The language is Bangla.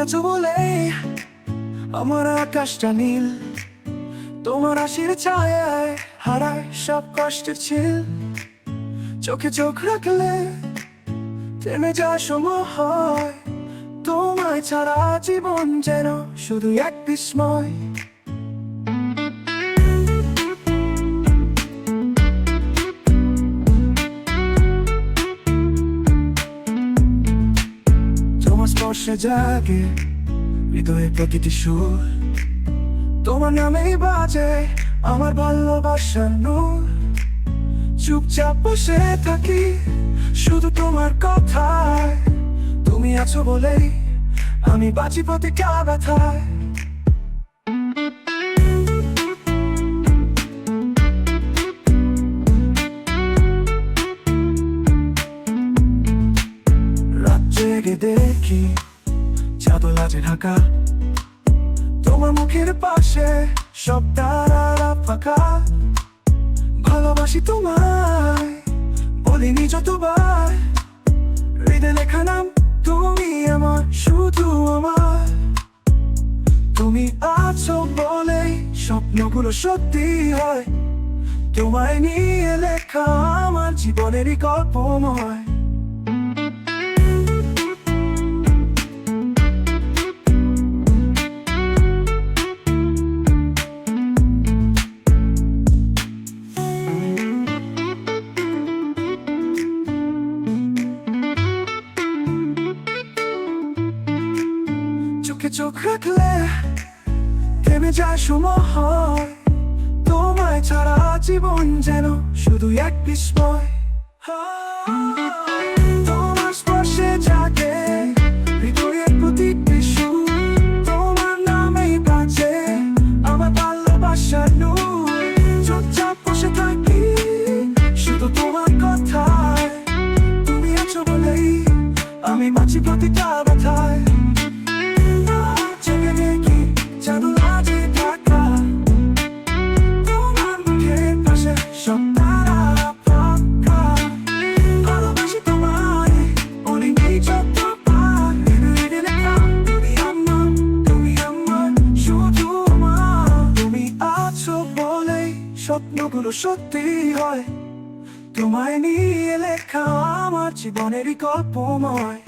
আছো বলেই আমার আকাশটা নীল, তোমার হাসির ছায়ায় হারায় সব কষ্টের ছিল। চোখে চোখ রাখলে থেমে যায় সময়, তোমায় ছাড়া জীবন যেন শুধু এক বিস্ময়। তোমার স্পর্শে জাগে হৃদয়ে প্রতিটি সুর, তোমার নামেই বাজে আমার ভালোবাসার নূর। চুপচাপ বসে থাকি শুধু তোমার কথায়, তুমি আছো বলেই আমি বাঁচি প্রতিটা ব্যথায়। রাত জেগে দেখি চাদর আছে ঢাকা, তোমার মুখের পাশে সব তারারা ফাঁকা। ভালোবাসি তোমায় বলিনি যতবার, হৃদয়ে লেখা নাম তুমি আমার, শুধু আমার। তুমি আছো বলেই স্বপ্নগুলো সত্যি হয়, তোমায় নিয়ে লেখা আমার জীবনেরই গল্পময়। চোখে চোখ রাখলে থেমে যায় সময়, তোমায় ছাড়া জীবন যেন শুধু এক বিস্ময়। তোমার স্পর্শে জাগে হৃদয়ের প্রতিটি সুর, তোমার নামেই বাজে আমার ভালোবাসার নূর। চুপচাপ বসে থাকি শুধু তোমার কথায়, তুমি আছো বলেই আমি বাঁচি প্রতিটা ব্যথায়। স্বপ্নগুলো সত্যি হয়, তোমায় নিয়ে লেখা আমার জীবনেরই গল্পময়।